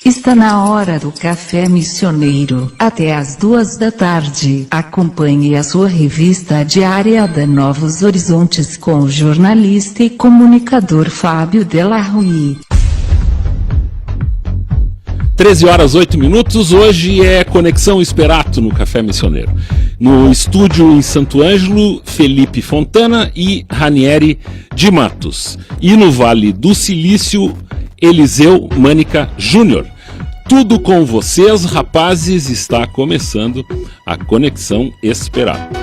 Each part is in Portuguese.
Está na hora do Café Missioneiro, até às 14h. Acompanhe a sua revista diária da Novos Horizontes com o jornalista e comunicador Fábio Della Rui. 13h08. Hoje é Conexão Esperato no Café Missioneiro. No estúdio em Santo Ângelo, Felipe Fontana e Ranieri de Matos. E no Vale do Silício, Eliseu Mânica Júnior. Tudo com vocês, rapazes, está começando a Conexão Esperato.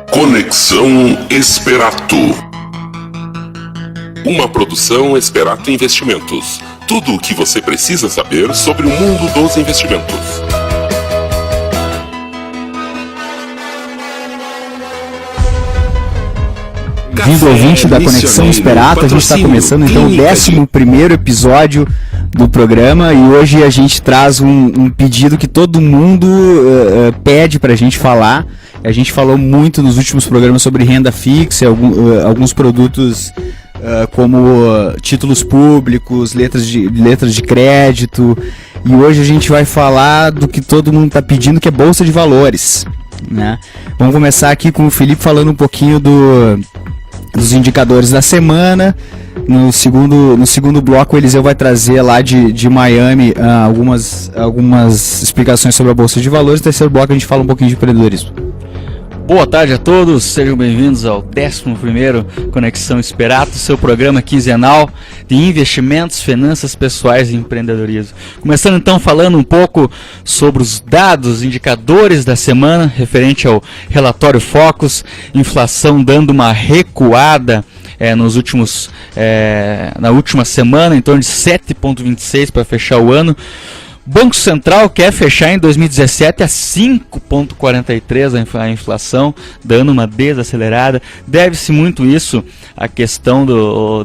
Conexão Esperato. Uma produção Esperato Investimentos. Tudo o que você precisa saber sobre o mundo dos investimentos. Bem-vindo, ouvinte da Conexão Esperato. A gente está começando então o 11º episódio do programa e hoje a gente traz um pedido que todo mundo pede para a gente falar. A gente falou muito nos últimos programas sobre renda fixa, alguns produtos como títulos públicos, letras de crédito, e hoje a gente vai falar do que todo mundo está pedindo, que é Bolsa de Valores, né? Vamos começar aqui com o Felipe falando um pouquinho dos indicadores da semana. No segundo bloco, o Eliseu vai trazer lá de Miami algumas explicações sobre a Bolsa de Valores. No terceiro bloco, a gente fala um pouquinho de empreendedorismo. Boa tarde a todos, sejam bem-vindos ao 11º Conexão Esperato, seu programa quinzenal de investimentos, finanças pessoais e empreendedorismo. Começando então falando um pouco sobre os dados, indicadores da semana, referente ao relatório Focus, inflação dando uma recuada na última semana, em torno de 7,26 para fechar o ano. Banco Central quer fechar em 2017 a 5,43 a inflação, dando uma desacelerada. Deve-se muito isso à questão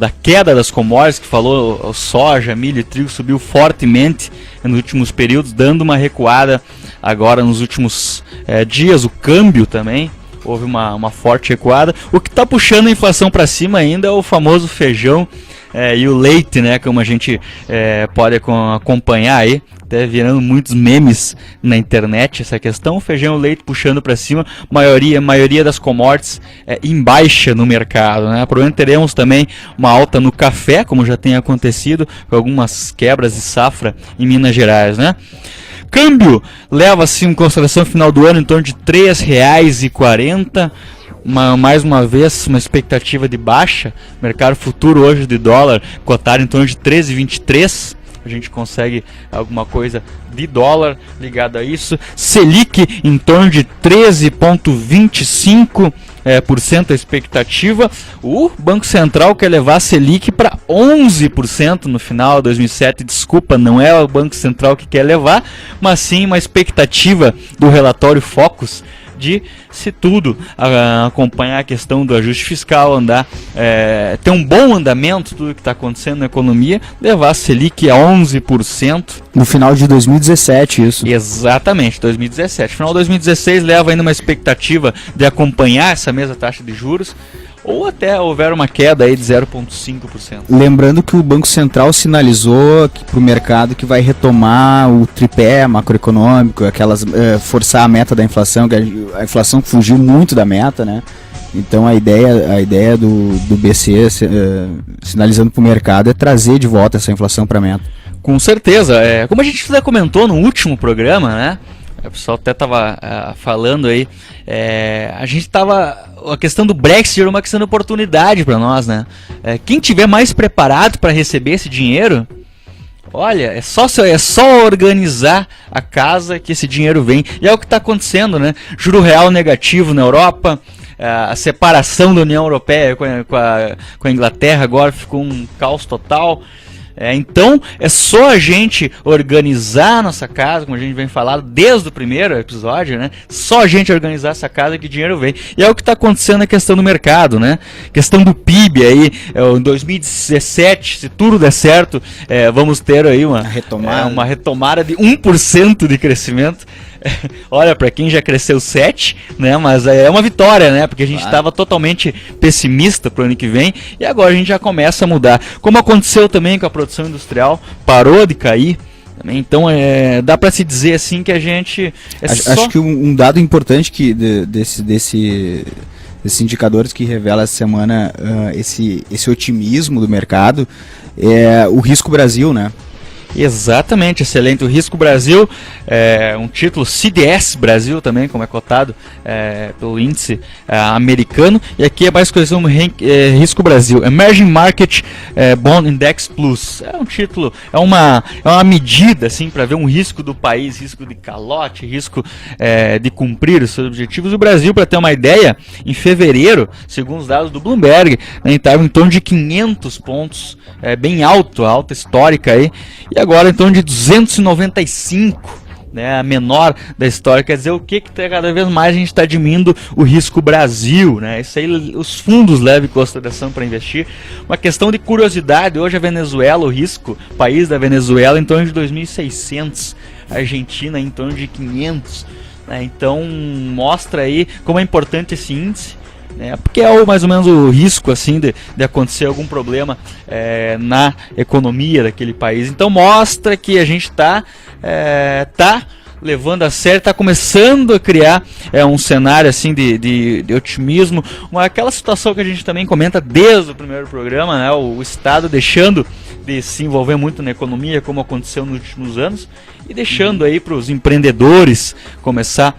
da queda das commodities, que falou, soja, milho e trigo subiu fortemente nos últimos períodos, dando uma recuada agora nos últimos dias. O câmbio também houve uma forte recuada. O que está puxando a inflação para cima ainda é o famoso feijão e o leite, né, como a gente pode acompanhar aí, até virando muitos memes na internet essa questão. O feijão e o leite puxando para cima, maioria das commodities em baixa no mercado, né? Provavelmente teremos também uma alta no café, como já tem acontecido, com algumas quebras de safra em Minas Gerais, né? Câmbio leva-se em consideração final do ano em torno de R$ 3,40. Mais uma vez, uma expectativa de baixa. Mercado futuro hoje de dólar cotado em torno de 13,23. A gente consegue alguma coisa de dólar ligado a isso. Selic em torno de 13,25% a expectativa. O Banco Central quer levar a Selic para 11% no final de 2007. Desculpa, não é o Banco Central que quer levar, mas sim uma expectativa do relatório Focus de, se tudo acompanhar a questão do ajuste fiscal, ter um bom andamento, tudo que está acontecendo na economia, levar a Selic a 11%. No final de 2017, isso. Exatamente, 2017. Final de 2016 leva ainda uma expectativa de acompanhar essa mesma taxa de juros, ou até houver uma queda aí de 0,5%. Lembrando que o Banco Central sinalizou para o mercado que vai retomar o tripé macroeconômico, forçar a meta da inflação, que a inflação fugiu muito da meta, né? Então a ideia do BCE sinalizando para o mercado é trazer de volta essa inflação para a meta. Com certeza, como a gente já comentou no último programa, né? O pessoal até estava falando aí, a questão do Brexit era uma questão de oportunidade para nós, né? Quem tiver mais preparado para receber esse dinheiro, olha, é só organizar a casa que esse dinheiro vem. E é o que está acontecendo, né? Juro real negativo na Europa, a separação da União Europeia com a Inglaterra agora ficou um caos total. Então é só a gente organizar a nossa casa, como a gente vem falando desde o primeiro episódio, né? Só a gente organizar essa casa que dinheiro vem. E é o que está acontecendo na questão do mercado, né? Questão do PIB aí, em 2017, se tudo der certo, vamos ter aí uma retomada de 1% de crescimento. olha, para quem já cresceu 7, né, mas é uma vitória, né, porque a gente estava totalmente pessimista pro ano que vem, e agora a gente já começa a mudar. Como aconteceu também com a produção industrial, parou de cair. Então dá para se dizer assim que a gente... Acho que um dado importante que desses indicadores que revela essa semana esse otimismo do mercado é o Risco Brasil, né? Exatamente, excelente. O Risco Brasil é um título CDS Brasil também, como é cotado pelo índice americano. E aqui é mais conhecido como Risco Brasil, Emerging Market Bond Index Plus. É um título, é uma medida assim para ver um risco do país, risco de calote, risco de cumprir os seus objetivos. O Brasil, para ter uma ideia, em fevereiro, segundo os dados do Bloomberg, né, estava em torno de 500 pontos, bem alta histórica aí. E agora em torno de 295, né, a menor da história. Quer dizer, o que cada vez mais a gente está diminuindo o Risco Brasil, né? Isso aí os fundos levam em consideração para investir. Uma questão de curiosidade, hoje a Venezuela, o risco, país da Venezuela, em torno de 2.600, a Argentina em torno de 500, né? Então mostra aí como é importante esse índice. Porque é mais ou menos o risco assim de acontecer algum problema na economia daquele país. Então mostra que a gente está levando a sério, está começando a criar um cenário assim de otimismo, aquela situação que a gente também comenta desde o primeiro programa, né? O Estado deixando de se envolver muito na economia, como aconteceu nos últimos anos, e deixando aí para os empreendedores começar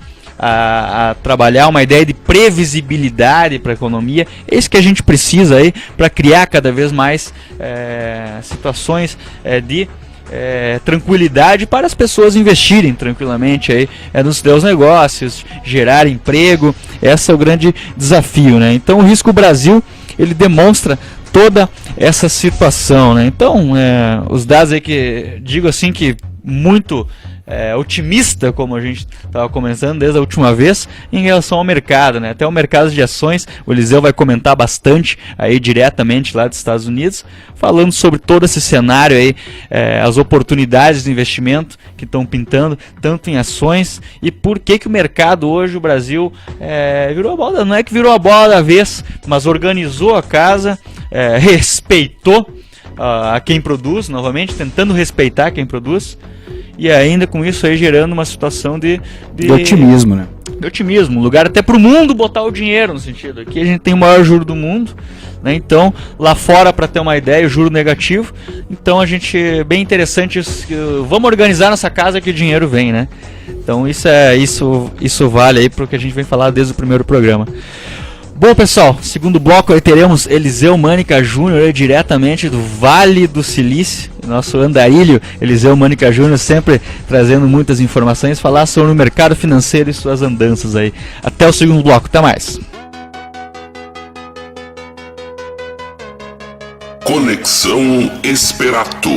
a trabalhar uma ideia de previsibilidade para a economia. É isso que a gente precisa aí para criar cada vez mais situações de tranquilidade para as pessoas investirem tranquilamente aí nos seus negócios, gerar emprego. Esse é o grande desafio, né? Então o Risco Brasil, ele demonstra toda essa situação, né? Então os dados aí que digo assim que muito otimista, como a gente estava começando desde a última vez, em relação ao mercado, né? Até o mercado de ações, o Eliseu vai comentar bastante aí diretamente lá dos Estados Unidos, falando sobre todo esse cenário aí, as oportunidades de investimento que estão pintando, tanto em ações, e por que o mercado hoje, o Brasil, virou a bola, não é que virou a bola da vez, mas organizou a casa, respeitou a quem produz, novamente, tentando respeitar quem produz, e ainda com isso aí gerando uma situação de otimismo, né? De otimismo, lugar até para o mundo botar o dinheiro, no sentido, aqui a gente tem o maior juro do mundo, né? Então lá fora, para ter uma ideia, o juro negativo, então a gente, bem interessante isso, vamos organizar nossa casa que o dinheiro vem, né? Então isso vale aí para o que a gente vem falar desde o primeiro programa. Bom, pessoal, segundo bloco aí teremos Eliseu Mânica Júnior, diretamente do Vale do Silício, nosso andarilho Eliseu Mânica Júnior, sempre trazendo muitas informações, falar sobre o mercado financeiro e suas andanças aí. Até o segundo bloco, até mais. Conexão Esperato.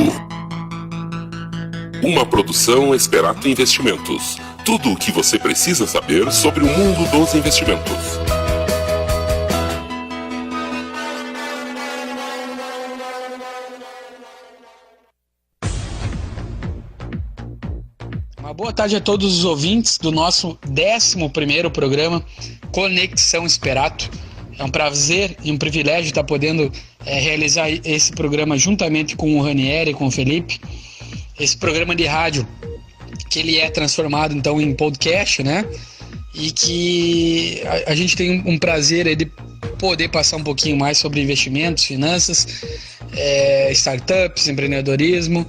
Uma produção Esperato Investimentos. Tudo o que você precisa saber sobre o mundo dos investimentos. Boa tarde a todos os ouvintes do nosso 11º programa Conexão Esperato. É um prazer e um privilégio estar podendo realizar esse programa juntamente com o Ranieri e com o Felipe. Esse programa de rádio, que ele é transformado então em podcast, né? E que a gente tem um prazer aí de poder passar um pouquinho mais sobre investimentos, finanças, startups, empreendedorismo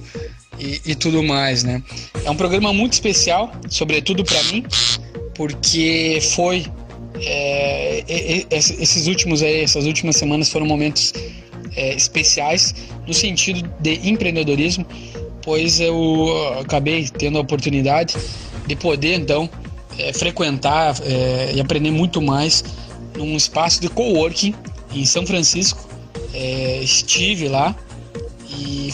e tudo mais, né? É um programa muito especial, sobretudo para mim, porque foi essas últimas semanas foram momentos especiais no sentido de empreendedorismo, pois eu acabei tendo a oportunidade de poder então frequentar e aprender muito mais num espaço de coworking em São Francisco. Estive lá e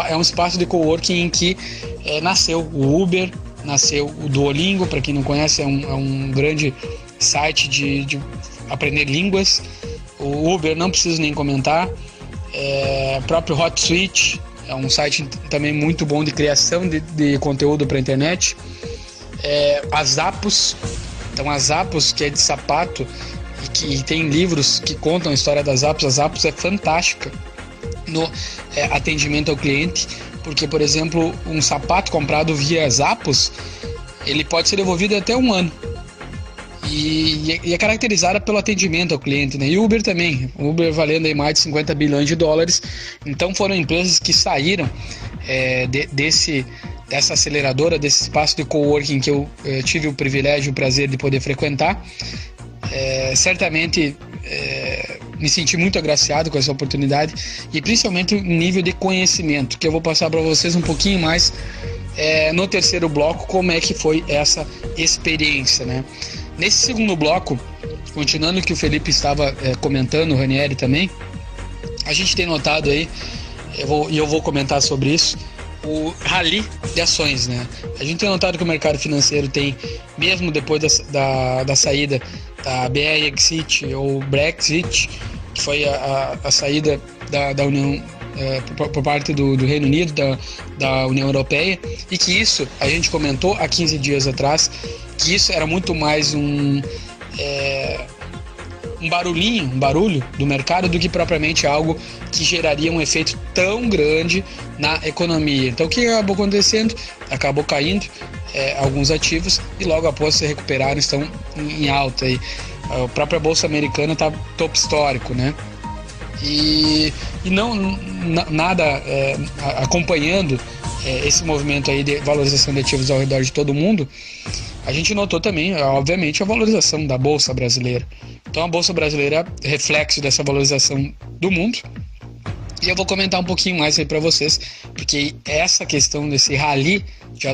é um espaço de coworking em que nasceu o Uber, nasceu o Duolingo. Para quem não conhece, é um grande site de aprender línguas. O Uber não preciso nem comentar. Próprio HotSuite é um site também muito bom de criação de conteúdo para a internet. a Zappos. Então a Zappos, que é de sapato, e tem livros que contam a história das Zappos. A Zappos é fantástica no atendimento ao cliente, porque, por exemplo, um sapato comprado via Zappos, ele pode ser devolvido até 1 ano. E é caracterizada pelo atendimento ao cliente, né? E o Uber também. O Uber valendo aí mais de 50 bilhões de dólares. Então foram empresas que saíram dessa aceleradora, desse espaço de coworking que eu tive o privilégio e o prazer de poder frequentar. Certamente me senti muito agraciado com essa oportunidade, e principalmente o nível de conhecimento, que eu vou passar para vocês um pouquinho mais no terceiro bloco, como é que foi essa experiência, né? Nesse segundo bloco, continuando o que o Felipe estava comentando, o Ranieri também, a gente tem notado aí, eu vou comentar sobre isso, o rally de ações, né? A gente tem notado que o mercado financeiro tem, mesmo depois da saída da BR-Exit ou Brexit, que foi a saída da União por parte do Reino Unido, da União Europeia, e que isso, a gente comentou há 15 dias atrás, que isso era muito mais um barulho do mercado do que propriamente algo que geraria um efeito tão grande na economia. Então o que acabou acontecendo? Acabou caindo alguns ativos, e logo após se recuperaram, estão em alta aí. A própria Bolsa Americana está topo histórico, né? E nada acompanhando esse movimento aí de valorização de ativos ao redor de todo mundo, a gente notou também, obviamente, a valorização da Bolsa brasileira. Então a Bolsa brasileira é reflexo dessa valorização do mundo, e eu vou comentar um pouquinho mais aí para vocês, porque essa questão desse rally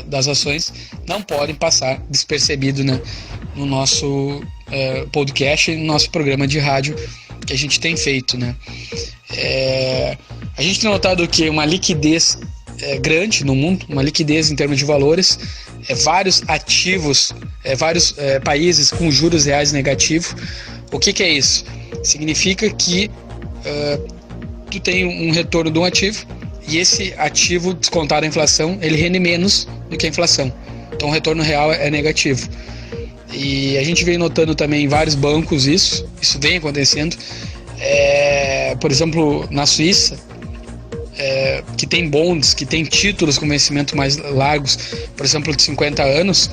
das ações não pode passar despercebido, né, no nosso podcast e no nosso programa de rádio que a gente tem feito, né? A gente tem notado que uma liquidez grande no mundo, uma liquidez em termos de valores, vários ativos, vários países com juros reais negativos. O que é isso? Significa que tu tem um retorno de um ativo, e esse ativo, descontado a inflação, ele rende menos do que a inflação. Então o retorno real é negativo. E a gente vem notando também em vários bancos isso vem acontecendo. Por exemplo, na Suíça, que tem bonds, que tem títulos com vencimento mais largos, por exemplo, de 50 anos,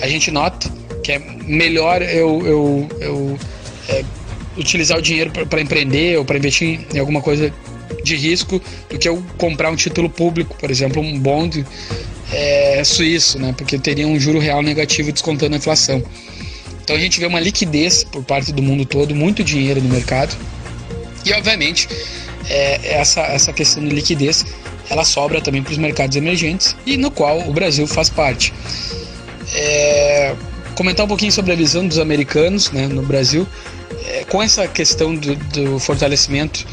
a gente nota que é melhor eu utilizar o dinheiro para empreender ou para investir em alguma coisa de risco do que eu comprar um título público, por exemplo, um bond suíço, né? Porque teria um juro real negativo descontando a inflação. Então a gente vê uma liquidez por parte do mundo todo, muito dinheiro no mercado, e obviamente essa questão de liquidez, ela sobra também para os mercados emergentes, e no qual o Brasil faz parte. Comentar um pouquinho sobre a visão dos americanos, né, no Brasil, com essa questão do fortalecimento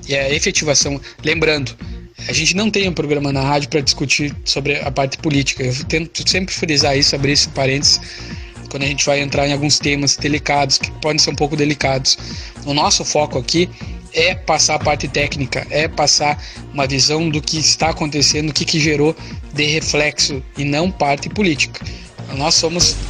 e a efetivação. Lembrando, a gente não tem um programa na rádio para discutir sobre a parte política. Eu tento sempre frisar isso, abrir esse parênteses, quando a gente vai entrar em alguns temas delicados, que podem ser um pouco delicados. O nosso foco aqui é passar a parte técnica, é passar uma visão do que está acontecendo, o que gerou de reflexo, e não parte política. Nós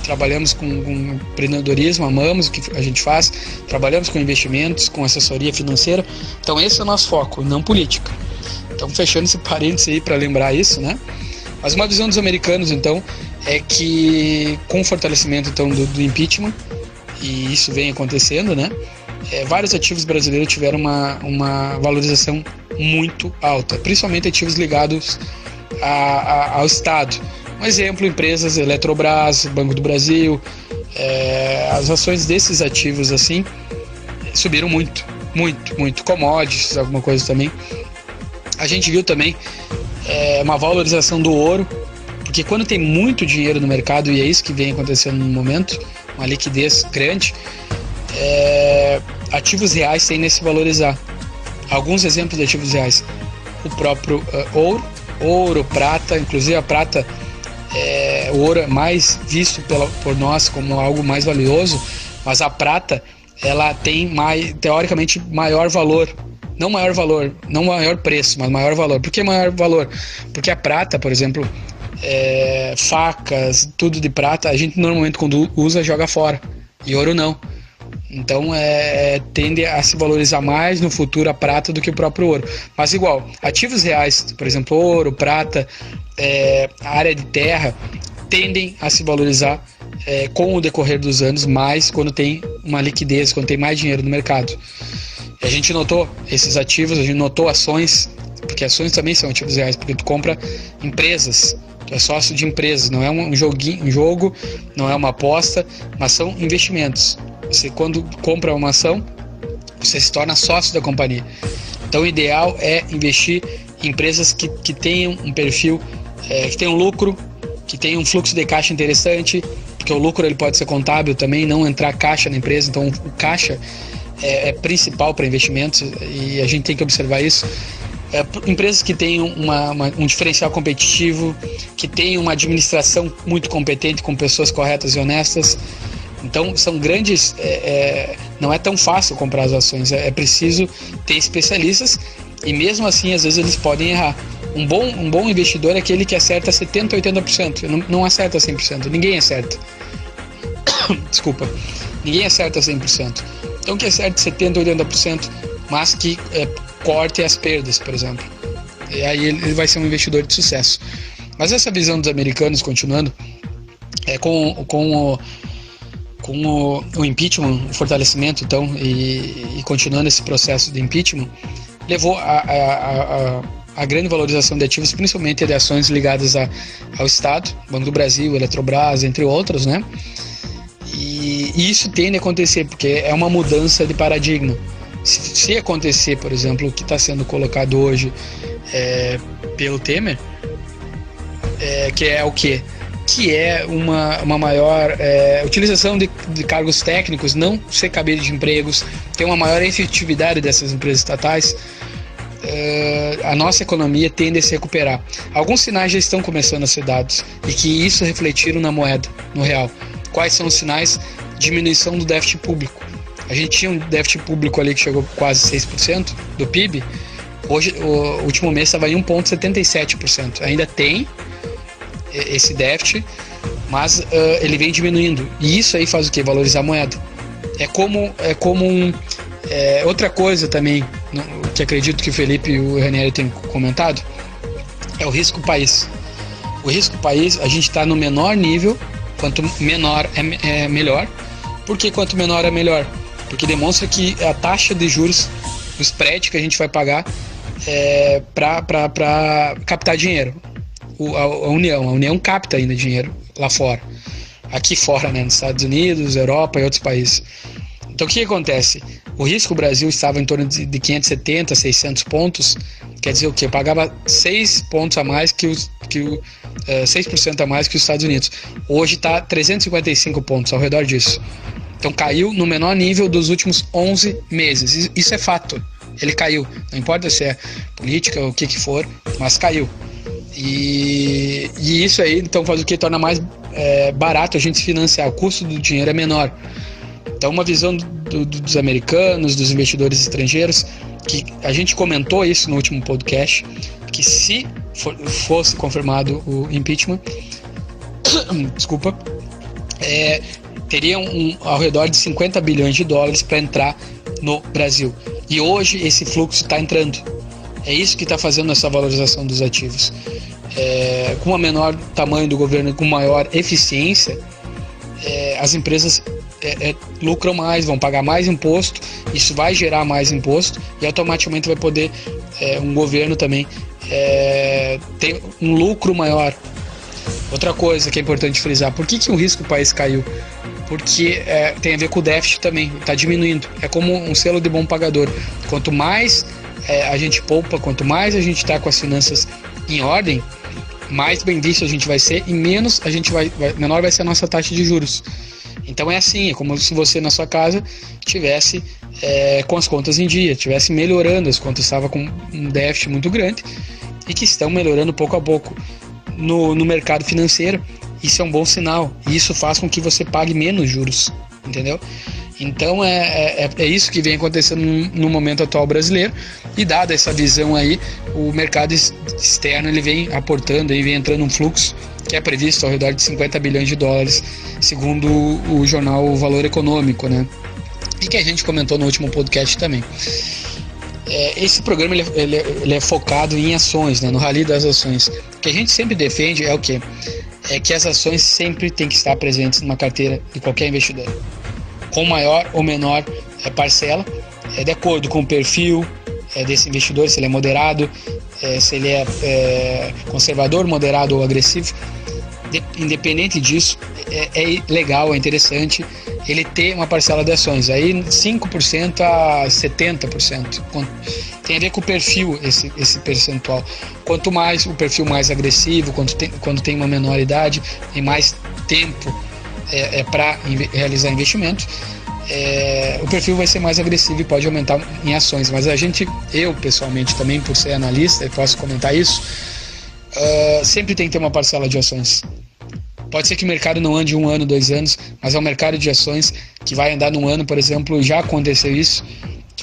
trabalhamos com empreendedorismo, amamos o que a gente faz, trabalhamos com investimentos, com assessoria financeira, então esse é o nosso foco, não política. Então, fechando esse parênteses aí para lembrar isso, né? Mas uma visão dos americanos, então, é que com o fortalecimento então, do impeachment, e isso vem acontecendo, né? Vários ativos brasileiros tiveram uma valorização muito alta, principalmente ativos ligados ao Estado. Um exemplo, empresas, Eletrobras, Banco do Brasil, as ações desses ativos assim subiram muito, commodities, alguma coisa também. A gente viu também uma valorização do ouro, porque quando tem muito dinheiro no mercado, e é isso que vem acontecendo no momento, uma liquidez grande, ativos reais tendem a se valorizar. Alguns exemplos de ativos reais: o próprio ouro, prata, inclusive a prata, o ouro é mais visto por nós como algo mais valioso, mas a prata, ela tem teoricamente maior valor. Não maior preço, mas maior valor. Por que maior valor? Porque a prata, por exemplo, facas, tudo de prata, a gente normalmente quando usa joga fora, e ouro não. Então tende a se valorizar mais no futuro a prata do que o próprio ouro. Mas igual, ativos reais, por exemplo, ouro, prata, a área de terra, tendem a se valorizar com o decorrer dos anos, mais quando tem uma liquidez, quando tem mais dinheiro no mercado. A gente notou esses ativos, a gente notou ações, porque ações também são ativos reais, porque tu compra empresas, tu é sócio de empresas, não é um jogo, não é uma aposta, mas são investimentos. Você, quando compra uma ação, você se torna sócio da companhia. Então o ideal é investir em empresas que tenham um perfil, que tenham lucro, que tenham um fluxo de caixa interessante, porque o lucro ele pode ser contábil também, não entrar caixa na empresa, então o caixa é principal para investimentos e a gente tem que observar isso. Empresas que tenham um diferencial competitivo, que tenham uma administração muito competente, com pessoas corretas e honestas. Então são grandes, não é tão fácil comprar as ações, é preciso ter especialistas e mesmo assim às vezes eles podem errar. Um bom investidor é aquele que acerta 70%, 80%, não acerta 100%, ninguém acerta. Desculpa, ninguém acerta 100%. Então que acerte 70%, 80%, mas que corte as perdas, por exemplo. E aí ele vai ser um investidor de sucesso. Mas essa visão dos americanos, continuando, com o impeachment, o fortalecimento, então, e continuando esse processo de impeachment, levou a grande valorização de ativos, principalmente de ações ligadas ao Estado, Banco do Brasil, Eletrobras, entre outros, né? E isso tende a acontecer, porque é uma mudança de paradigma. Se acontecer, por exemplo, o que está sendo colocado hoje pelo Temer, que é o quê? Que é uma maior utilização de cargos técnicos, não ser cabide de empregos, ter uma maior efetividade dessas empresas estatais, a nossa economia tende a se recuperar. Alguns sinais já estão começando a ser dados e que isso refletiram na moeda, no real. Quais são os sinais? Diminuição do déficit público. A gente tinha um déficit público ali que chegou quase 6% do PIB. Hoje, o último mês estava em 1,77%. Ainda tem esse déficit, mas ele vem diminuindo. E isso aí faz o quê? Valorizar a moeda. Outra coisa também, que acredito que o Felipe e o Ranieri têm comentado, é o risco país. O risco país, a gente está no menor nível, quanto menor é melhor. Por que quanto menor é melhor? Porque demonstra que a taxa de juros, o spread que a gente vai pagar para captar dinheiro. A União capta ainda dinheiro lá fora. Aqui fora, né, nos Estados Unidos, Europa e outros países. Então o que acontece? O risco Brasil estava em torno de 570, 600 pontos. Quer dizer o quê? Pagava 6 pontos a mais 6% a mais que os Estados Unidos. Hoje está 355 pontos, ao redor disso. Então caiu no menor nível dos últimos 11 meses. Isso é fato. Ele caiu. Não importa se é política ou o que for, mas caiu. E isso aí, então, faz o que? Torna mais barato a gente se financiar. O custo do dinheiro é menor. Então, uma visão dos americanos, dos investidores estrangeiros, que a gente comentou isso no último podcast, que se fosse confirmado o impeachment, desculpa, teriam ao redor de 50 bilhões de dólares para entrar no Brasil. E hoje esse fluxo está entrando. É isso que está fazendo essa valorização dos ativos. Com o menor tamanho do governo, com maior eficiência, as empresas lucram mais, vão pagar mais imposto, isso vai gerar mais imposto e automaticamente vai poder um governo também ter um lucro maior. Outra coisa que é importante frisar, por que o risco país caiu? Porque tem a ver com o déficit também, está diminuindo. É como um selo de bom pagador. Quanto mais a gente poupa, quanto mais a gente está com as finanças em ordem, mais bem visto a gente vai ser e menos menor vai ser a nossa taxa de juros. Então é assim, é como se você na sua casa tivesse com as contas em dia, tivesse melhorando, as contas estavam com um déficit muito grande e que estão melhorando pouco a pouco. No mercado financeiro, isso é um bom sinal e isso faz com que você pague menos juros, entendeu? Então é isso que vem acontecendo no momento atual brasileiro, e dada essa visão aí, o mercado externo ele vem aportando, aí vem entrando um fluxo que é previsto ao redor de 50 bilhões de dólares, segundo o jornal O Valor Econômico, né? E que a gente comentou no último podcast também. Esse programa ele é focado em ações, né? No rally das ações. O que a gente sempre defende é o quê? É que as ações sempre têm que estar presentes numa carteira de qualquer investidor, com maior ou menor parcela, de acordo com o perfil desse investidor, se ele é moderado, se ele é conservador, moderado ou agressivo. Independente disso, é legal, é interessante ele ter uma parcela de ações, aí 5% a 70%, tem a ver com o perfil, esse percentual. Quanto mais o perfil mais agressivo, quando tem uma menor idade e mais tempo para realizar investimento, o perfil vai ser mais agressivo e pode aumentar em ações. Mas eu pessoalmente também, por ser analista, eu posso comentar isso, sempre tem que ter uma parcela de ações. Pode ser que o mercado não ande 1 ano, 2 anos, mas é um mercado de ações que vai andar num ano, por exemplo, já aconteceu isso,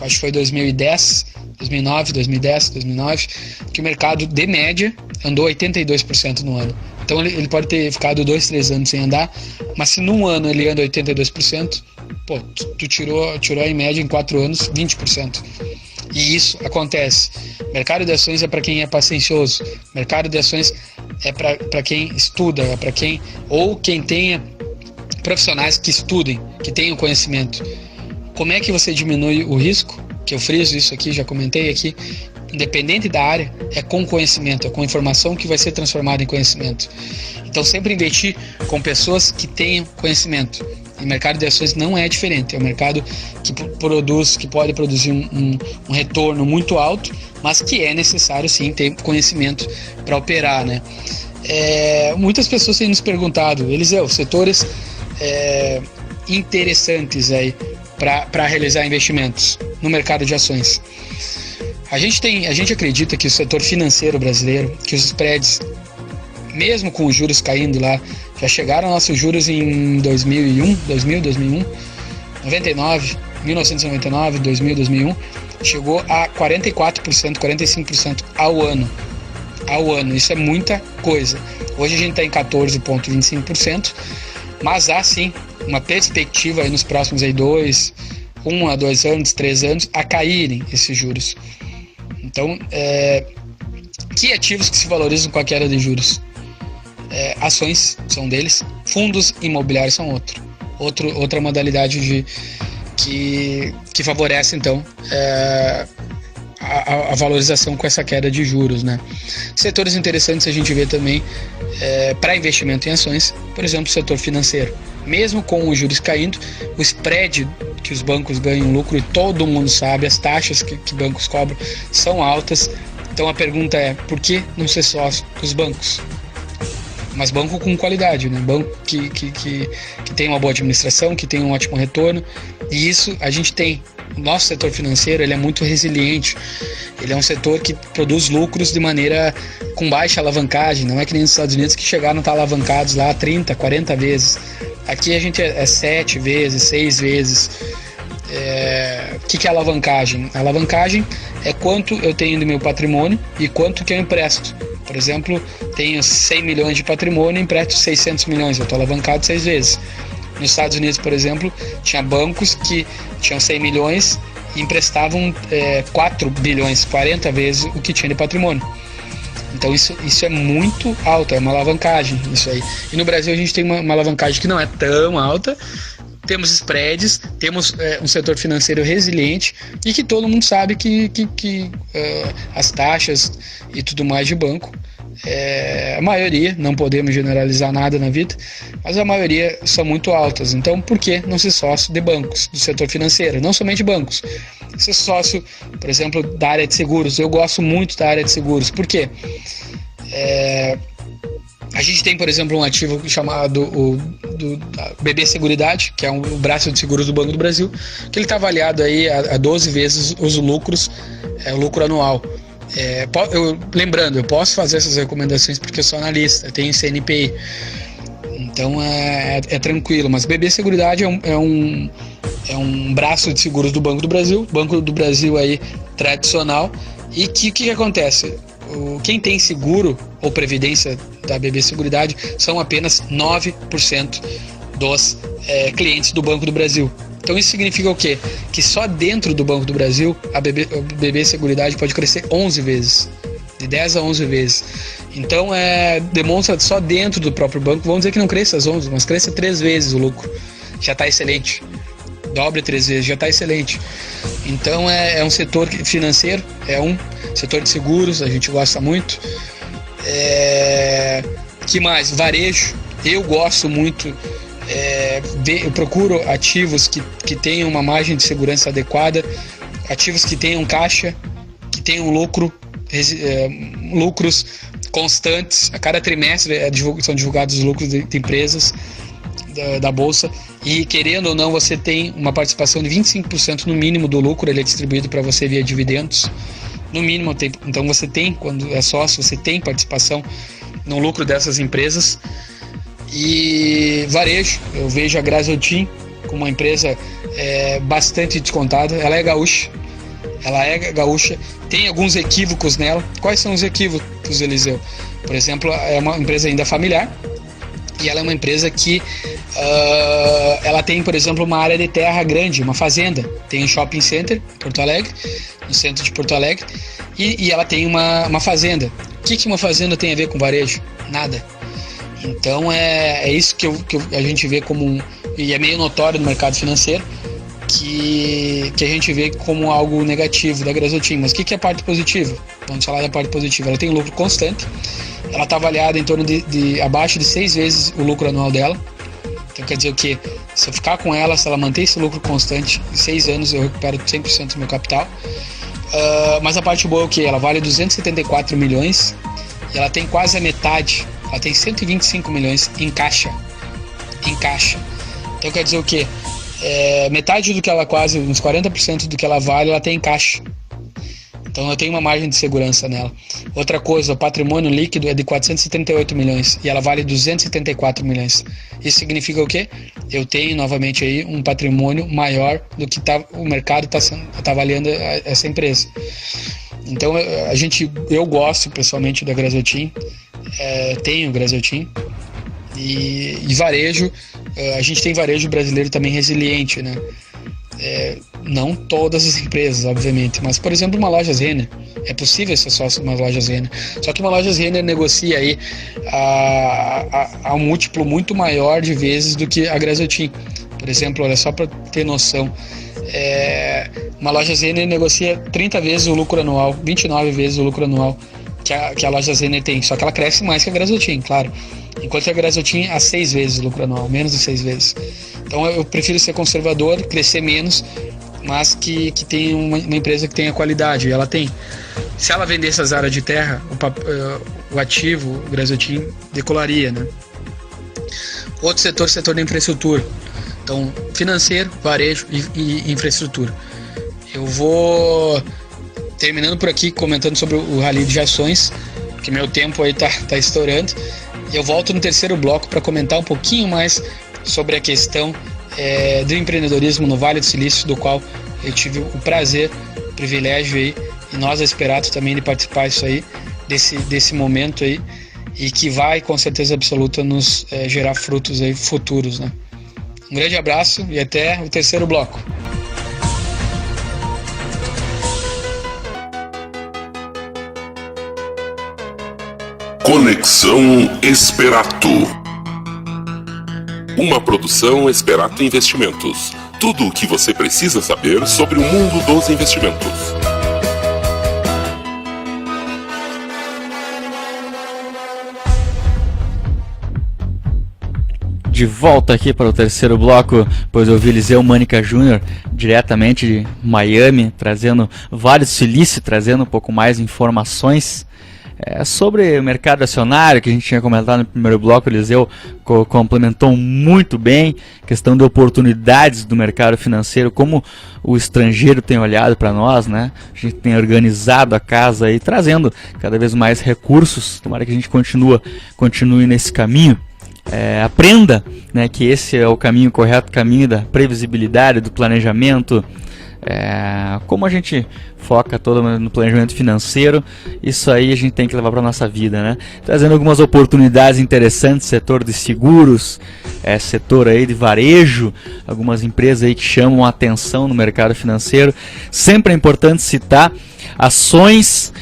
acho que foi 2010, 2009, 2010, 2009, que o mercado, de média, andou 82% no ano. Então ele pode ter ficado 2, 3 anos sem andar, mas se num ano ele anda 82%, pô, tu tirou em média em 4 anos 20%. E isso acontece. Mercado de ações é para quem é paciencioso. Mercado de ações é para quem estuda, é para quem tenha profissionais que estudem, que tenham conhecimento. Como é que você diminui o risco? Que eu friso isso aqui, já comentei aqui. Independente da área, é com conhecimento, é com informação que vai ser transformada em conhecimento. Então sempre investir com pessoas que tenham conhecimento. E o mercado de ações não é diferente, é um mercado que pode produzir um retorno muito alto, mas que é necessário sim ter conhecimento para operar, né? Muitas pessoas têm nos perguntado, Eliseu, setores interessantes aí para realizar investimentos no mercado de ações. A gente acredita que o setor financeiro brasileiro, que os spreads, mesmo com os juros caindo lá, já chegaram nossos juros em 2001, 1999, 2001, chegou a 44%, 45% ao ano. Isso é muita coisa. Hoje a gente está em 14,25%, mas há sim uma perspectiva aí nos próximos 1 a 2 anos, 3 anos, a caírem esses juros. Então, que ativos que se valorizam com a queda de juros? Ações são deles, fundos imobiliários são outra modalidade que favorece então a valorização com essa queda de juros, né? Setores interessantes a gente vê também para investimento em ações, por exemplo, o setor financeiro. Mesmo com os juros caindo, o spread que os bancos ganham lucro, e todo mundo sabe, as taxas que bancos cobram são altas. Então a pergunta é, por que não ser sócio dos bancos? Mas banco com qualidade, né? Banco que tem uma boa administração, que tem um ótimo retorno. E isso a gente tem. O nosso setor financeiro ele é muito resiliente. Ele é um setor que produz lucros de maneira com baixa alavancagem. Não é que nem nos Estados Unidos que chegaram a estar alavancados lá 30, 40 vezes. Aqui a gente é 7 vezes, 6 vezes. O que é alavancagem? A alavancagem é quanto eu tenho do meu patrimônio e quanto que eu empresto. Por exemplo, tenho 100 milhões de patrimônio e empresto 600 milhões, eu estou alavancado 6 vezes. Nos Estados Unidos, por exemplo, tinha bancos que tinham 100 milhões e emprestavam 4 bilhões, 40 vezes o que tinha de patrimônio. Então isso é muito alto, é uma alavancagem isso aí. E no Brasil a gente tem uma alavancagem que não é tão alta, temos spreads, temos um setor financeiro resiliente e que todo mundo sabe que as taxas e tudo mais de banco, a maioria, não podemos generalizar nada na vida, mas a maioria são muito altas. Então por que não ser sócio de bancos, do setor financeiro? Não somente bancos, ser sócio, por exemplo, da área de seguros. Eu gosto muito da área de seguros. Por quê? A gente tem, por exemplo, um ativo chamado da BB Seguridade, que é o braço de seguros do Banco do Brasil, que ele está avaliado aí a 12 vezes os lucros, o lucro anual. Lembrando, eu posso fazer essas recomendações porque eu sou analista, tenho CNPI, então é tranquilo, mas BB Seguridade é um é um braço de seguros do Banco do Brasil, Banco do Brasil aí tradicional. E o que acontece? Quem tem seguro ou previdência da BB Seguridade são apenas 9% dos clientes do Banco do Brasil. Então isso significa o quê? Que só dentro do Banco do Brasil a BB Seguridade pode crescer 11 vezes, de 10 a 11 vezes. Então demonstra só dentro do próprio banco, vamos dizer que não cresça as 11, mas cresça 3 vezes o lucro, já está excelente. Dobre 3 vezes, já está excelente. Então é um setor financeiro, é um setor de seguros, a gente gosta muito. Que mais? Varejo, eu gosto muito. Eu procuro ativos que tenham uma margem de segurança adequada, ativos que tenham caixa, que tenham lucros constantes. A cada trimestre são divulgados os lucros de empresas da Bolsa, e querendo ou não, você tem uma participação de 25% no mínimo do lucro, ele é distribuído para você via dividendos, no mínimo. Então você tem, quando é sócio, você tem participação no lucro dessas empresas. E varejo, eu vejo a Graziotin como uma empresa bastante descontada. Ela é gaúcha, tem alguns equívocos nela. Quais são os equívocos, Eliseu? Por exemplo, é uma empresa ainda familiar, e ela é uma empresa que ela tem, por exemplo, uma área de terra grande, uma fazenda. Tem um shopping center em Porto Alegre, no centro de Porto Alegre, e ela tem uma fazenda. O que uma fazenda tem a ver com varejo? Nada. Então é isso que a gente vê como e é meio notório no mercado financeiro, que a gente vê como algo negativo da Graziotin. Mas o que é a parte positiva? Vamos falar da parte positiva. Ela tem um lucro constante, ela está avaliada em torno de abaixo de 6 vezes o lucro anual dela. Então quer dizer o quê? Se eu ficar com ela, se ela manter esse lucro constante, em 6 anos eu recupero 100% do meu capital. Mas a parte boa é o quê? Ela vale 274 milhões e ela tem quase a metade, ela tem 125 milhões em caixa. Então quer dizer o quê? Metade do que ela, quase uns 40% do que ela vale, ela tem em caixa. Então eu tenho uma margem de segurança nela. Outra coisa, o patrimônio líquido é de 438 milhões e ela vale 274 milhões. Isso significa o quê? Eu tenho novamente aí um patrimônio maior do que o mercado está avaliando essa empresa. Então eu gosto pessoalmente da Graziotin, tenho Graziotin. E varejo, a gente tem varejo brasileiro também resiliente, né? Não todas as empresas, obviamente, mas, por exemplo, uma loja Renner, é possível ser sócio de uma loja Renner, só que uma loja Renner negocia aí a um múltiplo muito maior de vezes do que a Graziotin. Por exemplo, olha só para ter noção, uma loja Renner negocia 30 vezes o lucro anual, 29 vezes o lucro anual que a loja Renner tem, só que ela cresce mais que a Graziotin, claro. Enquanto a Graziotin a 6 vezes o lucro anual, menos de 6 vezes. Então eu prefiro ser conservador, crescer menos, mas que tenha uma empresa que tenha qualidade. E ela tem. Se ela vendesse as áreas de terra, o ativo, o Graziotin, decolaria, né? Outro setor da infraestrutura. Então, financeiro, varejo e infraestrutura. Eu vou terminando por aqui comentando sobre o rally de ações, que meu tempo aí tá estourando. Eu volto no terceiro bloco para comentar um pouquinho mais sobre a questão do empreendedorismo no Vale do Silício, do qual eu tive o prazer, o privilégio aí, e nós da Esperato também de participar disso aí, desse momento aí, e que vai com certeza absoluta nos gerar frutos aí futuros, né? Um grande abraço e até o terceiro bloco. Conexão Esperato. Uma produção Esperato Investimentos. Tudo o que você precisa saber sobre o mundo dos investimentos. De volta aqui para o terceiro bloco, pois eu vi Eliseu Mânica Júnior diretamente de Miami, trazendo Vale do Silício, trazendo um pouco mais informações sobre o mercado acionário, que a gente tinha comentado no primeiro bloco. O Eliseu complementou muito bem a questão de oportunidades do mercado financeiro, como o estrangeiro tem olhado para nós, né? A gente tem organizado a casa aí, trazendo cada vez mais recursos. Tomara que a gente continue nesse caminho. aprenda, né, que esse é o caminho correto, o caminho da previsibilidade, do planejamento. Como a gente foca todo no planejamento financeiro, isso aí a gente tem que levar para a nossa vida, né? Trazendo algumas oportunidades interessantes, setor de seguros, setor aí de varejo, algumas empresas aí que chamam a atenção no mercado financeiro. Sempre é importante citar ações,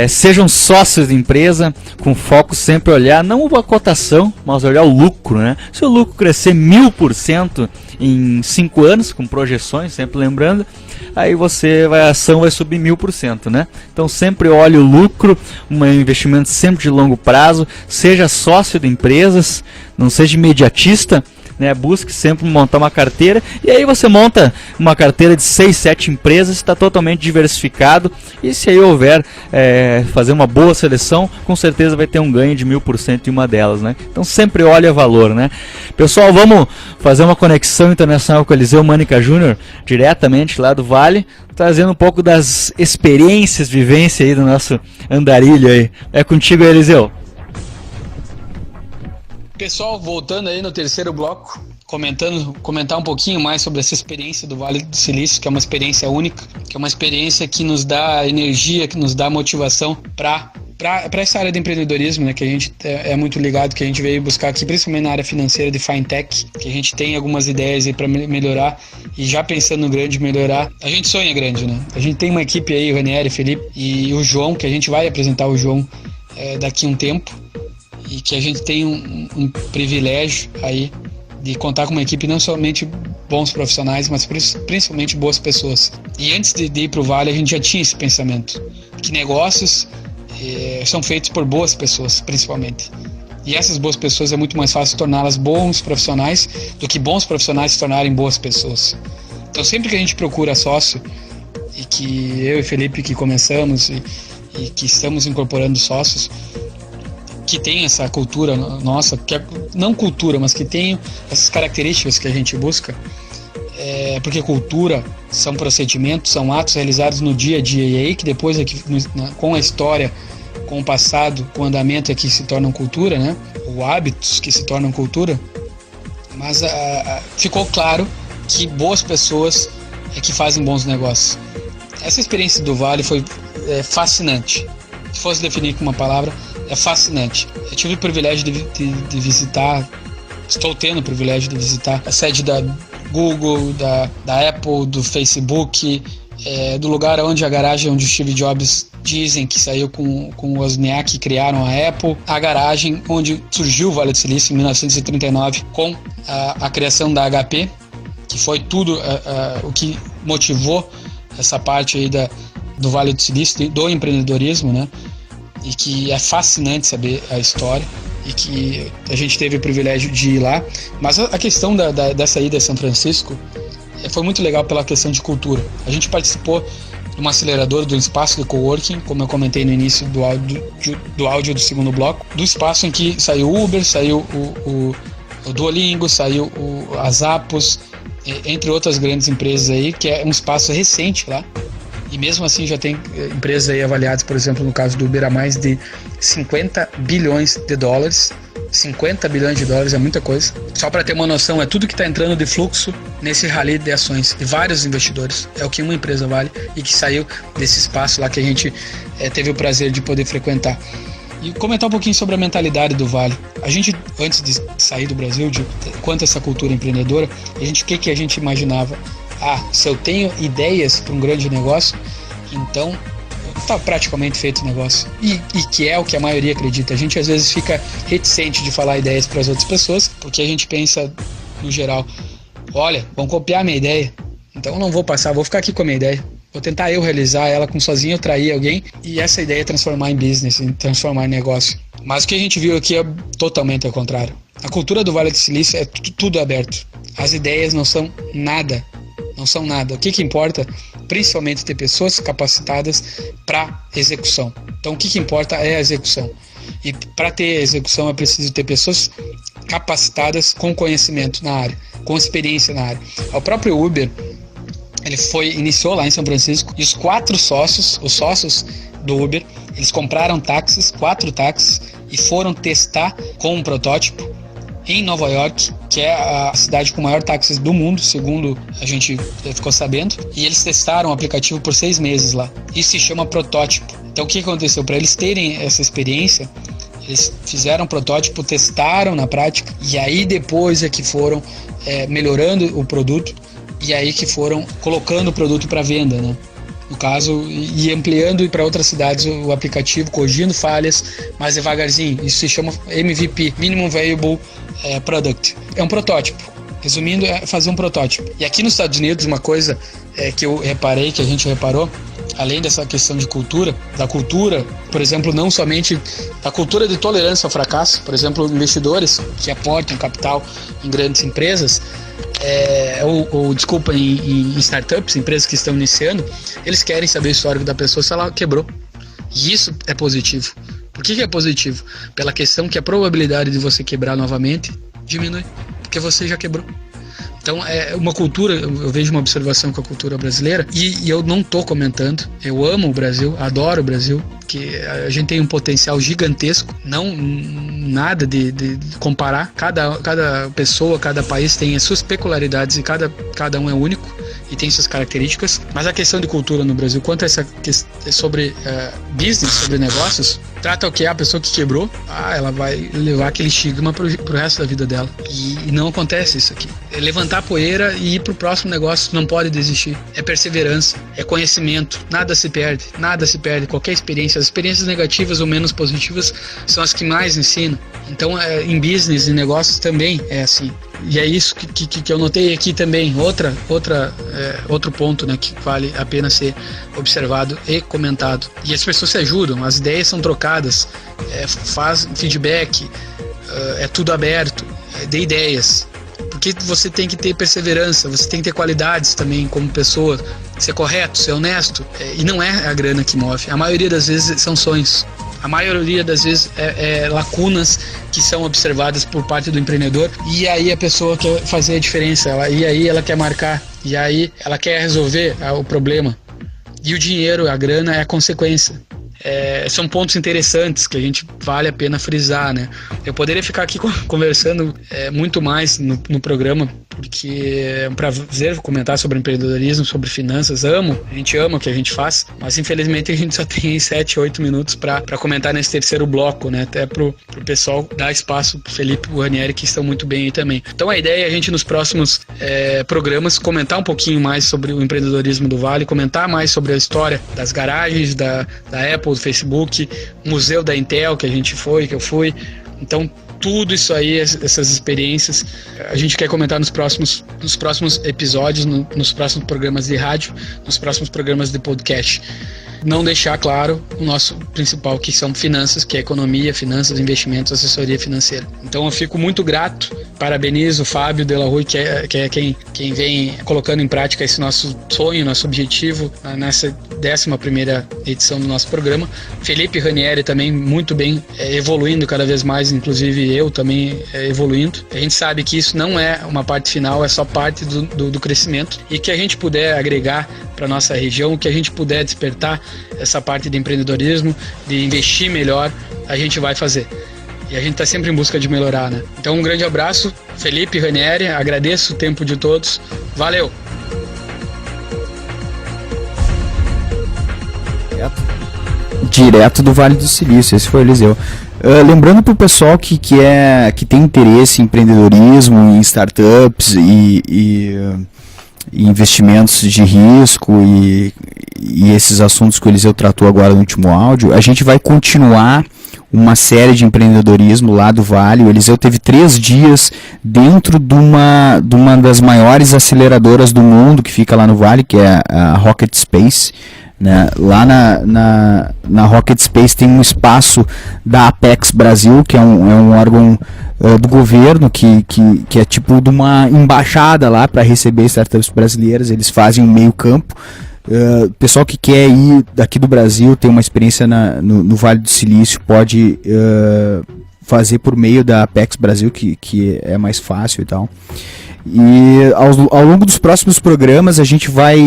sejam sócios de empresa, com foco sempre olhar, não a cotação, mas olhar o lucro, né? Se o lucro crescer 1000% em 5 anos, com projeções, sempre lembrando, aí a ação vai subir 1000%, né? Então sempre olhe o lucro, um investimento sempre de longo prazo, seja sócio de empresas, não seja imediatista, né? Busque sempre montar uma carteira, e aí você monta uma carteira de 6, 7 empresas, está totalmente diversificado, e se aí houver fazer uma boa seleção, com certeza vai ter um ganho de 1000% em uma delas, né? Então sempre olha valor, né? Pessoal, vamos fazer uma conexão internacional com o Eliseu Mânica Júnior, diretamente lá do Vale, trazendo um pouco das experiências, vivência aí do nosso andarilho aí. É contigo, Eliseu. Pessoal, voltando aí no terceiro bloco, comentar um pouquinho mais sobre essa experiência do Vale do Silício, que é uma experiência única, que é uma experiência que nos dá energia, que nos dá motivação para essa área de empreendedorismo, né, que a gente é muito ligado, que a gente veio buscar aqui, principalmente na área financeira de fintech, que a gente tem algumas ideias aí para melhorar, e já pensando no grande melhorar, a gente sonha grande, né? A gente tem uma equipe aí, o Ranieri, Felipe e o João, que a gente vai apresentar o João daqui a um tempo, e que a gente tem um privilégio aí de contar com uma equipe não somente bons profissionais, mas principalmente boas pessoas. E antes de ir para o Vale, a gente já tinha esse pensamento, que negócios são feitos por boas pessoas, principalmente. E essas boas pessoas é muito mais fácil torná-las bons profissionais do que bons profissionais se tornarem boas pessoas. Então sempre que a gente procura sócio, e que eu e Felipe que começamos e que estamos incorporando sócios, que tem essa cultura nossa, que não cultura, mas que tem essas características que a gente busca, porque cultura são procedimentos, são atos realizados no dia a dia, e aí que depois com a história, com o passado, com o andamento é que se tornam cultura, né? Ou hábitos que se tornam cultura. Mas ficou claro que boas pessoas é que fazem bons negócios. Essa experiência do Vale foi fascinante. Se fosse definir com uma palavra, é fascinante. Eu tive o privilégio de visitar, estou tendo o privilégio de visitar a sede da Google, da Apple, do Facebook, do lugar onde a garagem onde o Steve Jobs dizem que saiu com o Wozniak, que criaram a Apple, a garagem onde surgiu o Vale do Silício em 1939 com a criação da HP, que foi tudo o que motivou essa parte aí do Vale do Silício, do empreendedorismo, né? E que é fascinante saber a história, e que a gente teve o privilégio de ir lá. Mas a questão dessa ida a São Francisco foi muito legal pela questão de cultura. A gente participou de uma aceleradora, do espaço de coworking, como eu comentei no início do áudio do segundo bloco, do espaço em que saiu o Uber, saiu o Duolingo, saiu a Zappos, entre outras grandes empresas aí, que é um espaço recente lá. E mesmo assim já tem empresas aí avaliadas, por exemplo, no caso do Uber, a mais de 50 bilhões de dólares. 50 bilhões de dólares é muita coisa. Só para ter uma noção, é tudo que está entrando de fluxo nesse rally de ações de vários investidores. É o que uma empresa vale, e que saiu desse espaço lá que a gente teve o prazer de poder frequentar. E comentar um pouquinho sobre a mentalidade do Vale. A gente, antes de sair do Brasil, quanto a essa cultura empreendedora, o que a gente imaginava? Se eu tenho ideias para um grande negócio, então está praticamente feito o negócio. E que é o que a maioria acredita. A gente às vezes fica reticente de falar ideias para as outras pessoas, porque a gente pensa, no geral, olha, vão copiar a minha ideia, então eu não vou passar, vou ficar aqui com a minha ideia. Vou tentar eu realizar ela com sozinho, eu trair alguém, e essa ideia é transformar em business, transformar em negócio. Mas o que a gente viu aqui é totalmente ao contrário. A cultura do Vale do Silício é tudo aberto. As ideias não são nada. Não são nada. O que importa, principalmente, ter pessoas capacitadas para execução. Então, o que importa é a execução. E para ter execução é preciso ter pessoas capacitadas com conhecimento na área, com experiência na área. O próprio Uber, ele iniciou lá em São Francisco, e os sócios do Uber, eles compraram 4 táxis, e foram testar com um protótipo em Nova York, que é a cidade com maior táxis do mundo, segundo a gente ficou sabendo, e eles testaram o aplicativo por 6 meses lá. Isso se chama protótipo. Então o que aconteceu? Para eles terem essa experiência, eles fizeram um protótipo, testaram na prática, e aí depois é que foram melhorando o produto, e aí que foram colocando o produto para venda, né? No caso, e ampliando para outras cidades o aplicativo, corrigindo falhas, mais devagarzinho. Isso se chama MVP, Minimum Viable Product. É um protótipo. Resumindo, é fazer um protótipo. E aqui nos Estados Unidos, uma coisa que eu reparei, que a gente reparou, além dessa questão de cultura, da cultura, por exemplo, não somente da cultura de tolerância ao fracasso, por exemplo, investidores que aportam capital em grandes empresas, em startups, empresas que estão iniciando, eles querem saber o histórico da pessoa se ela quebrou. E isso é positivo. Por que é positivo? Pela questão que a probabilidade de você quebrar novamente diminui, porque você já quebrou. Então é uma cultura, eu vejo uma observação com a cultura brasileira, e eu não estou comentando, eu amo o Brasil, adoro o Brasil, que a gente tem um potencial gigantesco, não nada de comparar, cada pessoa, cada país tem as suas peculiaridades e cada um é único e tem suas características, mas a questão de cultura no Brasil, quanto a essa questão sobre business, sobre negócios, trata o que é a pessoa que quebrou, ela vai levar aquele estigma pro resto da vida dela, e não acontece isso aqui. É levantar a poeira e ir pro próximo negócio, não pode desistir, é perseverança, é conhecimento, nada se perde, qualquer experiência, as experiências negativas ou menos positivas são as que mais ensinam. Então em business e negócios também é assim. E é isso que eu notei aqui também, outro ponto, né, que vale a pena ser observado e comentado. E as pessoas se ajudam, as ideias são trocadas, faz feedback, é tudo aberto, dê ideias. Porque você tem que ter perseverança, você tem que ter qualidades também como pessoa, ser correto, ser honesto, e não é a grana que move. A maioria das vezes são sonhos. A maioria das vezes é lacunas que são observadas por parte do empreendedor, e aí a pessoa quer fazer a diferença, e aí ela quer marcar, e aí ela quer resolver o problema. E o dinheiro, a grana é a consequência. São pontos interessantes que a gente vale a pena frisar, né? Eu poderia ficar aqui conversando muito mais no programa, porque é um prazer comentar sobre empreendedorismo, sobre finanças, a gente ama o que a gente faz, mas infelizmente a gente só tem 7, 8 minutos para comentar nesse terceiro bloco, né? Até pro pessoal dar espaço pro Felipe e o Ranieri, que estão muito bem aí também. Então a ideia é a gente nos próximos programas comentar um pouquinho mais sobre o empreendedorismo do Vale, comentar mais sobre a história das garagens, da Apple, do Facebook, museu da Intel que eu fui. Então tudo isso aí, essas experiências, a gente quer comentar nos próximos episódios, nos próximos programas de rádio, nos próximos programas de podcast. Não deixar claro o nosso principal, que são finanças, que é economia, finanças, investimentos, assessoria financeira. Então eu fico muito grato, parabenizo o Fábio de la Rue, que é quem vem colocando em prática esse nosso sonho, nosso objetivo nessa 11ª edição do nosso programa. Felipe Ranieri também muito bem, evoluindo cada vez mais, inclusive eu também evoluindo. A gente sabe que isso não é uma parte final, é só parte do crescimento, e que a gente puder agregar para nossa região, que a gente puder despertar essa parte de empreendedorismo, de investir melhor, a gente vai fazer. E a gente está sempre em busca de melhorar, né? Então um grande abraço, Felipe Ranieri, agradeço o tempo de todos, valeu! Direto do Vale do Silício, esse foi o Eliseu. Lembrando para o pessoal que tem interesse em empreendedorismo, em startups e investimentos de risco e esses assuntos que o Eliseu tratou agora no último áudio, a gente vai continuar uma série de empreendedorismo lá do Vale. O Eliseu teve 3 dias dentro de uma das maiores aceleradoras do mundo que fica lá no Vale, que é a Rocket Space. Né? Lá na Rocket Space tem um espaço da Apex Brasil, que é um órgão do governo que é tipo de uma embaixada lá para receber startups brasileiras. Eles fazem um meio campo. Pessoal que quer ir daqui do Brasil, tem uma experiência no Vale do Silício, pode fazer por meio da Apex Brasil, que é mais fácil e tal. E ao longo dos próximos programas a gente vai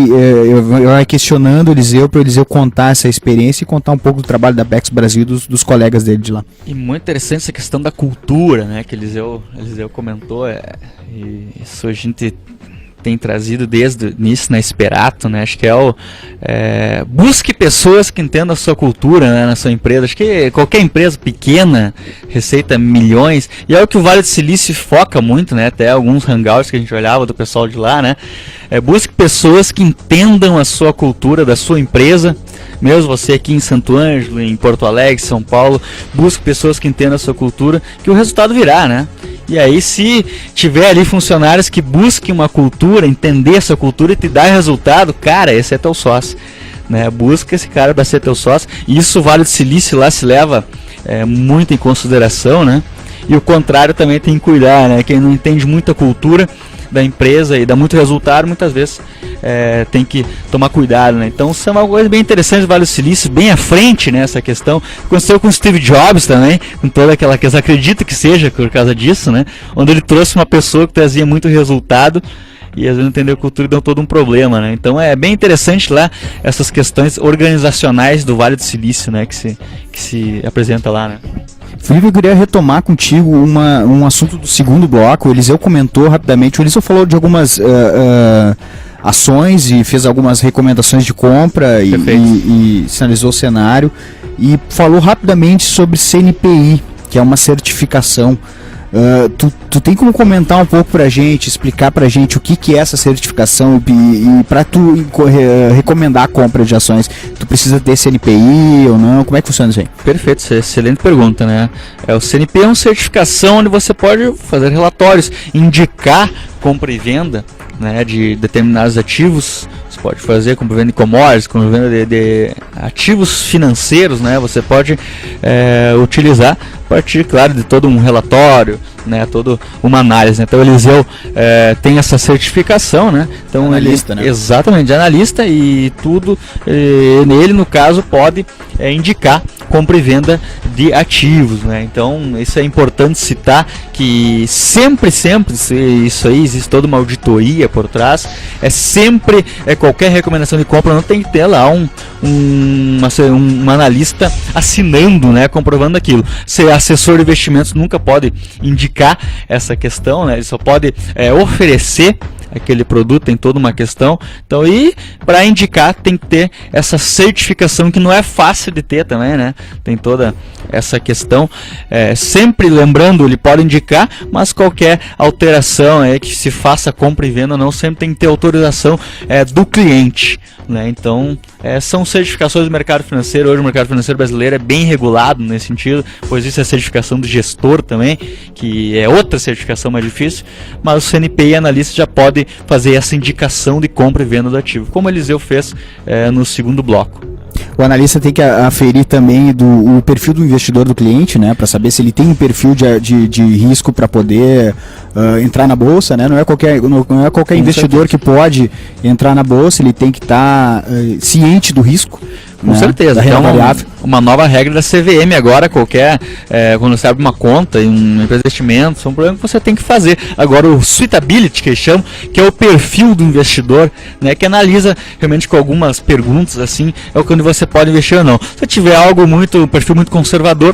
questionando o Eliseu, para o Eliseu contar essa experiência e contar um pouco do trabalho da Bex Brasil e dos colegas dele de lá. E muito interessante essa questão da cultura, né, que Eliseu comentou, e isso a gente tem trazido desde o início na Esperato, né? Acho que busque pessoas que entendam a sua cultura, né, na sua empresa. Acho que qualquer empresa pequena receita milhões, e é o que o Vale do Silício foca muito, né? Até alguns hangouts que a gente olhava do pessoal de lá, né? Busque pessoas que entendam a sua cultura da sua empresa. Mesmo você aqui em Santo Ângelo, em Porto Alegre, São Paulo, busque pessoas que entendam a sua cultura, que o resultado virá, né? E aí, se tiver ali funcionários que busquem uma cultura, entender essa cultura e te dar resultado, cara, esse é teu sócio, né? Busca esse cara para ser teu sócio. E isso o Vale do Silício lá se leva muito em consideração, né? E o contrário também tem que cuidar, né? Quem não entende muita cultura da empresa e dá muito resultado, muitas vezes tem que tomar cuidado, né? Então isso é uma coisa bem interessante do Vale do Silício, bem à frente, né, essa questão. Aconteceu com o Steve Jobs também, com toda aquela questão, acredito que seja por causa disso, né? Onde ele trouxe uma pessoa que trazia muito resultado e às vezes não entendeu a cultura e deu todo um problema, né? Então é bem interessante lá essas questões organizacionais do Vale do Silício, né, que se apresenta lá, né? Felipe, eu queria retomar contigo um assunto do segundo bloco. O Eliseu comentou rapidamente, o Eliseu falou de algumas ações e fez algumas recomendações de compra e sinalizou o cenário, e falou rapidamente sobre CNPI, que é uma certificação. Tu tem como comentar um pouco pra gente, explicar pra gente o que é essa certificação e pra tu recomendar a compra de ações, tu precisa ter CNPI ou não? Como é que funciona isso aí? Perfeito, excelente pergunta, né? O CNPI é uma certificação onde você pode fazer relatórios, indicar compra e venda, né, de determinados ativos. Você pode fazer compra e venda de commodities, compra e venda de ativos financeiros, né? Você pode utilizar a partir, claro, de todo um relatório, né, toda uma análise, né? Então o Eliseu tem essa certificação, né? Então analista, ele, né? Exatamente, de analista, e tudo nele, no caso, pode indicar compra e venda de ativos, né? Então isso é importante citar, que sempre isso aí, existe toda uma auditoria por trás, sempre qualquer recomendação de compra não tem que ter lá um analista assinando, né, comprovando aquilo. Ser assessor de investimentos nunca pode indicar essa questão, né? Ele só pode oferecer aquele produto, tem toda uma questão. Então, e para indicar tem que ter essa certificação, que não é fácil de ter também, né? Tem toda essa questão. Sempre lembrando, ele pode indicar, mas qualquer alteração que se faça compra e venda, não sempre tem que ter autorização do cliente, né? Então, são certificações do mercado financeiro. Hoje o mercado financeiro brasileiro é bem regulado nesse sentido, pois isso é a certificação do gestor também, que é outra certificação mais difícil, mas o CNPI analista já pode fazer essa indicação de compra e venda do ativo, como o Eliseu fez no segundo bloco. O analista tem que aferir também o perfil do investidor do cliente, né, para saber se ele tem um perfil de risco para poder entrar na bolsa, né? Não é qualquer investidor que pode entrar na bolsa, ele tem que estar ciente do risco. Com certeza, então uma nova regra da CVM agora, quando você abre uma conta em uma empresa de investimentos, é um problema que você tem que fazer. Agora o suitability, que eles chamam, que é o perfil do investidor, né, que analisa realmente com algumas perguntas, assim, onde você pode investir ou não. Se tiver um perfil muito conservador,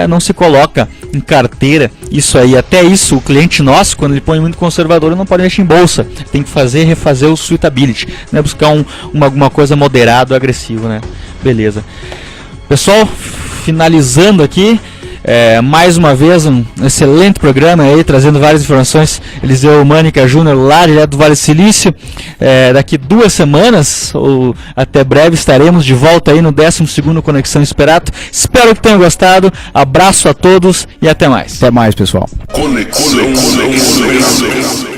não se coloca em carteira isso aí. Até isso, o cliente nosso, quando ele põe muito conservador, ele não pode investir em bolsa. Tem que refazer o suitability, né, buscar alguma coisa moderado, agressivo, né? Beleza. Pessoal, finalizando aqui, mais uma vez um excelente programa aí, trazendo várias informações. Eliseu Mânica Júnior, lá direto do Vale do Silício. Daqui 2 semanas, ou até breve, estaremos de volta aí no 12º Conexão Esperato. Espero que tenham gostado. Abraço a todos e até mais. Até mais, pessoal. Conexão Esperato.